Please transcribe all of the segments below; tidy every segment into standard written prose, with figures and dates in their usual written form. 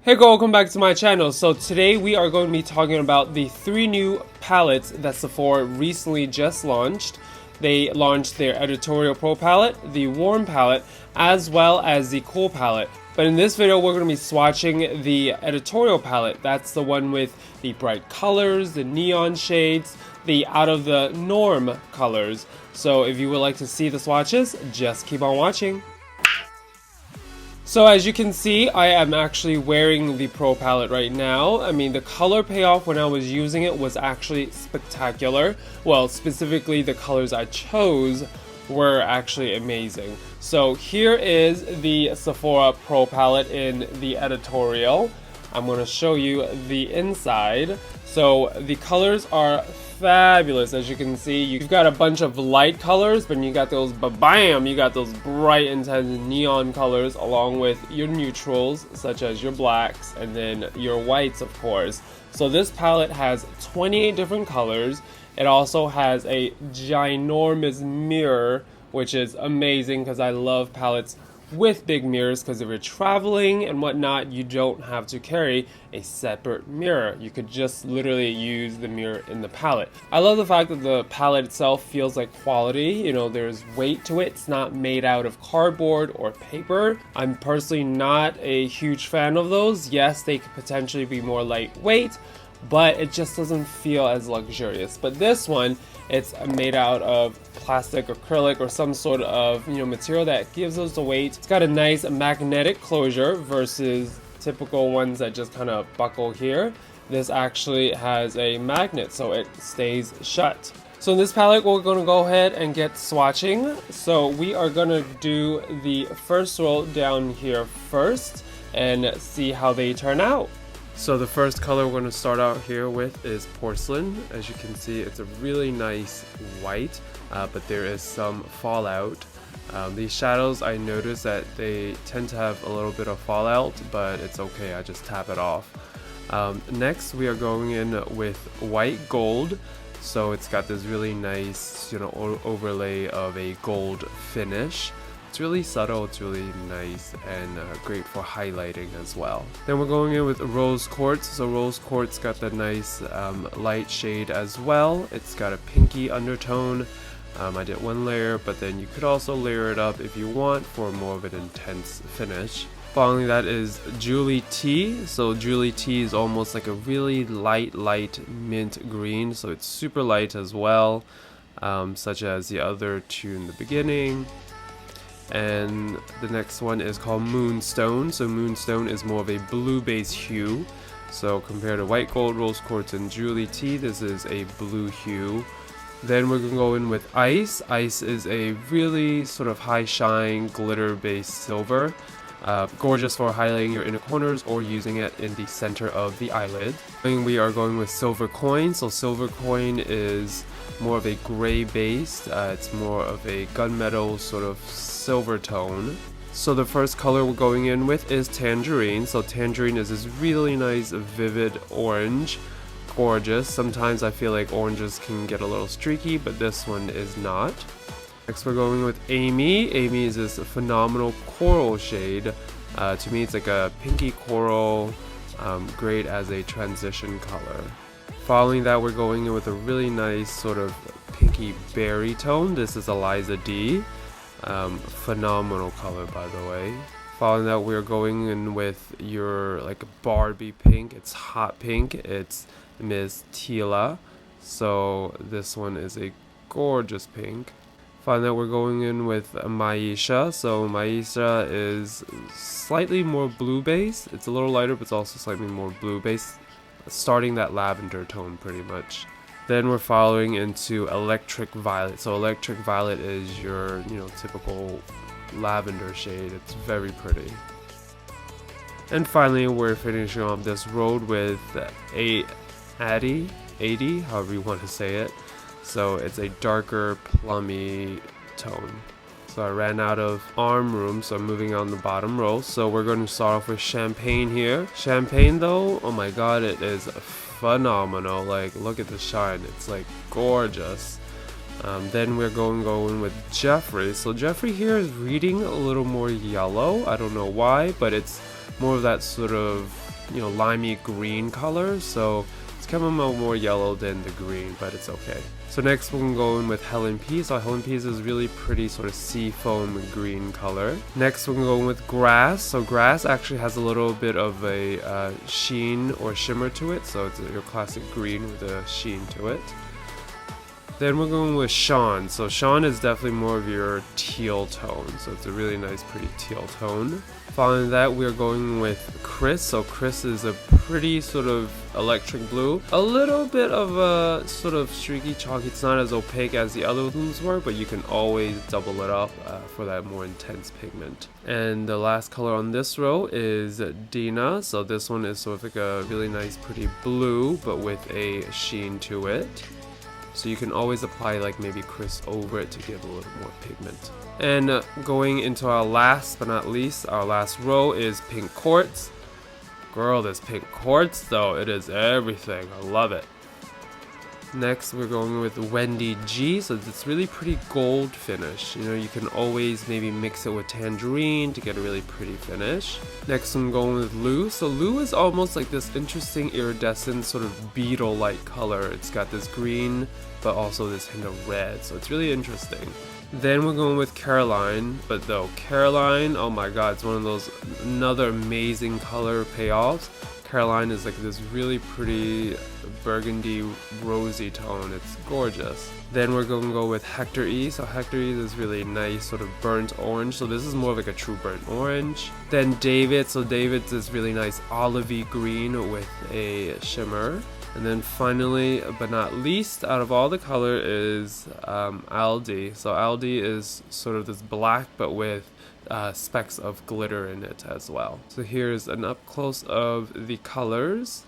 Hey girl, welcome back to my channel. So today we are going to be talking about the 3 new palettes that Sephora recently just launched. They launched their Editorial Pro palette, the Warm palette, as well as the Cool palette. But in this video we're going to be swatching the Editorial palette. That's the one with the bright colors, the neon shades, the out of the norm colors. So if you would like to see the swatches, just keep on watching. So as you can see, I am actually wearing the Pro palette right now. I mean, the color payoff when I was using it was actually spectacular. Well, specifically the colors I chose were actually amazing. So here is the Sephora Pro palette in the Editorial. I'm going to show you the inside. So the colors are fabulous. As you can see, you've got a bunch of light colors, but you got those bam, you got those bright intense neon colors along with your neutrals such as your blacks and then your whites, of course. So this palette has 28 different colors. It also has a ginormous mirror, which is amazing because I love palettes with big mirrors, because if you're traveling and whatnot, you don't have to carry a separate mirror. You could just literally use the mirror in the palette. I love the fact that the palette itself feels like quality. You know, there's weight to it. It's not made out of cardboard or paper. I'm personally not a huge fan of those. Yes, they could potentially be more lightweight, but it just doesn't feel as luxurious. But this one, it's made out of plastic, acrylic, or some sort of material that gives us the weight. It's got a nice magnetic closure versus typical ones that just kind of buckle here. This actually has a magnet, so it stays shut. So in this palette, we're going to go ahead and get swatching. So we are going to do the first roll down here first and see how they turn out. So the first color we're going to start out here with is Porcelain. As you can see, it's a really nice white, but there is some fallout. These shadows, I noticed that they tend to have a little bit of fallout, but it's okay, I just tap it off. Next, we are going in with White Gold. So it's got this really nice, overlay of a gold finish. It's really subtle, it's really nice, and great for highlighting as well. Then we're going in with Rose Quartz. So Rose Quartz got the nice light shade as well. It's got a pinky undertone. I did one layer, but then you could also layer it up if you want for more of an intense finish. Following that is Julie T. So Julie T is almost like a really light mint green, so it's super light as well, such as the other two in the beginning. And the next one is called Moonstone. So Moonstone is more of a blue base hue. So compared to White Gold, Rose Quartz, and Julie T, this is a blue hue. Then we're going to go in with Ice. Ice is a really sort of high shine glitter based silver. Gorgeous for highlighting your inner corners or using it in the center of the eyelid. And we are going with Silver Coin. So Silver Coin is more of a gray based. It's more of a gunmetal sort of silver tone. So the first color we're going in with is Tangerine. So Tangerine is this really nice vivid orange. Gorgeous. Sometimes I feel like oranges can get a little streaky, but this one is not. Next we're going with Amy. Amy is this phenomenal coral shade. To me it's like a pinky coral, great as a transition color. Following that, we're going in with a really nice sort of pinky berry tone. This is Eliza D. Phenomenal color, by the way. Following that, we're going in with your like Barbie pink. It's hot pink. It's Miss Tila. So this one is a gorgeous pink. Following that, we're going in with Maisha. So Maisha is slightly more blue base. It's a little lighter, but it's also slightly more blue base, starting that lavender tone pretty much. Then we're following into Electric Violet. So Electric Violet is your typical lavender shade. It's very pretty. And finally, we're finishing off this road with a 80, however you want to say it. So it's a darker plummy tone. So I ran out of arm room, so I'm moving on the bottom row. So we're going to start off with Champagne here. Champagne though, oh my god, it is phenomenal. Like, look at the shine, it's like gorgeous. Then we're going with Jeffrey. So Jeffrey here is reading a little more yellow. I don't know why, but it's more of that sort of you know, limey green color, so it's kind of more yellow than the green, but it's okay. So next we're going to go in with Helen P. So Helen P is really pretty sort of sea foam green color. Next we're going to go in with Grass. So Grass actually has a little bit of a sheen or shimmer to it. So it's your classic green with a sheen to it. Then we're going with Sean. So Sean is definitely more of your teal tone. So it's a really nice pretty teal tone. Following that, we're going with Chris. So Chris is a pretty sort of electric blue. A little bit of a sort of streaky chalky. It's not as opaque as the other ones were, but you can always double it up for that more intense pigment. And the last color on this row is Dina. So this one is sort of like a really nice pretty blue, but with a sheen to it. So you can always apply like maybe Chris over it to give a little more pigment. And going into our last but not least, our last row is Pink Quartz. Girl, this Pink Quartz though, it is everything. I love it. Next we're going with Wendy G. So it's really pretty gold finish. You know, you can always maybe mix it with Tangerine to get a really pretty finish. Next I'm going with Lou. So Lou is almost like this interesting iridescent sort of beetle-like color. It's got this green but also this hint of red. So it's really interesting. Then we're going with Caroline, but though Caroline, oh my god, it's one of those another amazing color payoffs. Caroline is like this really pretty burgundy rosy tone. It's gorgeous. Then we're going to go with Hector E. So Hector E is really nice sort of burnt orange. So this is more like a true burnt orange. Then David. So David's is really nice olivey green with a shimmer. And then finally, but not least, out of all the color is Aldi. So Aldi is sort of this black, but with specks of glitter in it as well. So here's an up close of the colors.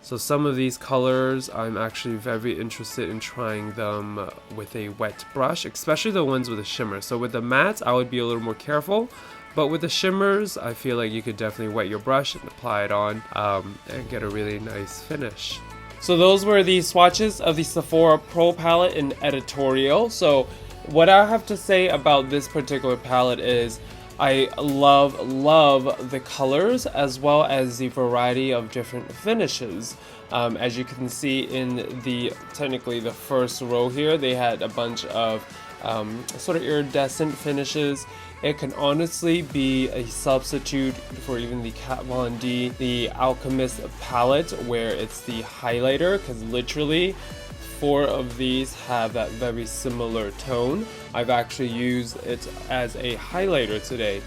So some of these colors I'm actually very interested in trying them with a wet brush, especially the ones with a shimmer. So with the mattes I would be a little more careful, but with the shimmers I feel like you could definitely wet your brush and apply it on and get a really nice finish. So those were the swatches of the Sephora Pro palette in Editorial. So what I have to say about this particular palette is I love the colors as well as the variety of different finishes. As you can see in technically the first row here, they had a bunch of sort of iridescent finishes. It can honestly be a substitute for even the Kat Von D, the Alchemist palette, where it's the highlighter, because literally 4 of these have that very similar tone. I've actually used it as a highlighter today.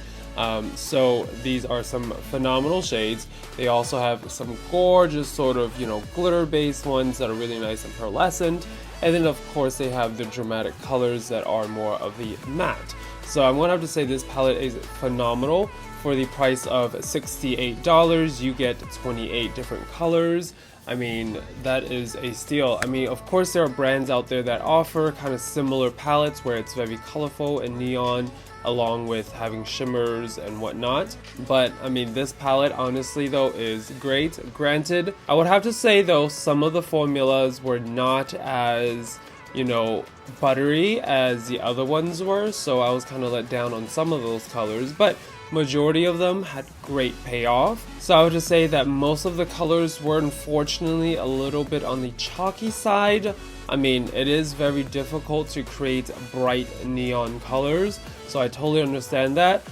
So these are some phenomenal shades. They also have some gorgeous sort of, you know, glitter based ones that are really nice and pearlescent. And then of course they have the dramatic colors that are more of the matte. So I'm going to have to say this palette is phenomenal. For the price of $68, you get 28 different colors. I mean, that is a steal. I mean, of course there are brands out there that offer kind of similar palettes where it's very colorful and neon, along with having shimmers and whatnot. But I mean, this palette honestly though is great. Granted, I would have to say though, some of the formulas were not as, you know, buttery as the other ones were, so I was kind of let down on some of those colors, but majority of them had great payoff. So I would just say that most of the colors were unfortunately a little bit on the chalky side. I mean, it is very difficult to create bright neon colors, so I totally understand that,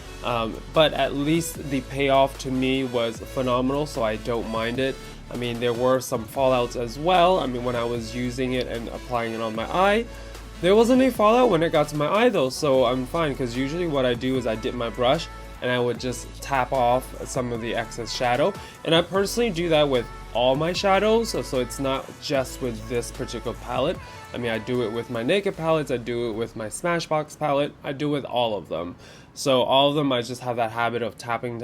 but at least the payoff to me was phenomenal, so I don't mind it. I mean, there were some fallouts as well. I mean, when I was using it and applying it on my eye, there wasn't any fallout when it got to my eye though, so I'm fine, because usually what I do is I dip my brush and I would just tap off some of the excess shadow, and I personally do that with all my shadows, so it's not just with this particular palette. I mean, I do it with my Naked palettes, I do it with my Smashbox palette, I do it with all of them. So all of them I just have that habit of tapping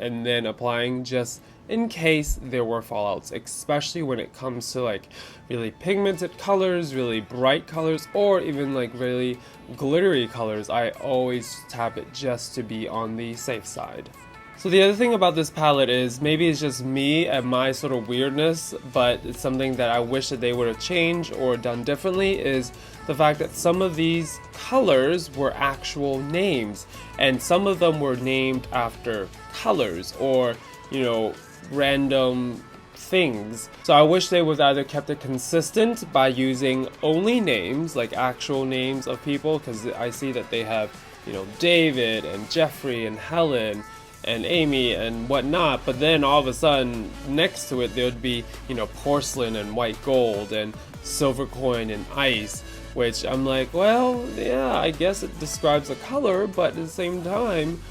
and then applying, just in case there were fallouts, especially when it comes to like really pigmented colors, really bright colors, or even like really glittery colors. I always tap it just to be on the safe side. So the other thing about this palette is, maybe it's just me and my sort of weirdness, but it's something that I wish that they would have changed or done differently, is the fact that some of these colors were actual names, and some of them were named after colors, or, you know, random things. So I wish they would either kept it consistent by using only names, like actual names of people, because I see that they have, you know, David and Jeffrey and Helen and Amy and whatnot, but then all of a sudden next to it there would be, you know, porcelain and white gold and silver coin and ice, which I'm like, well, yeah, I guess it describes a color, but at the same time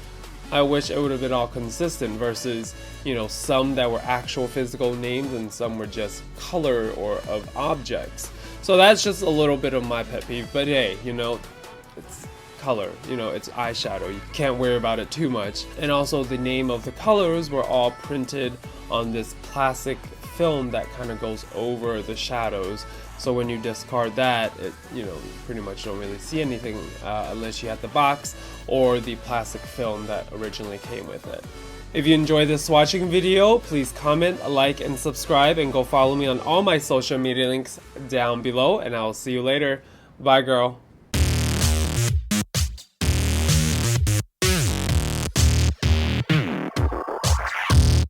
I wish it would have been all consistent versus, you know, some that were actual physical names and some were just color or of objects. So that's just a little bit of my pet peeve, but hey, you know, it's color, you know, it's eyeshadow, you can't worry about it too much. And also the name of the colors were all printed on this plastic film that kind of goes over the shadows, so when you discard that, it, you know, you pretty much don't really see anything unless you have the box or the plastic film that originally came with it. If you enjoyed this swatching video, please comment, like, and subscribe, and go follow me on all my social media links down below, and I will see you later. Bye, girl.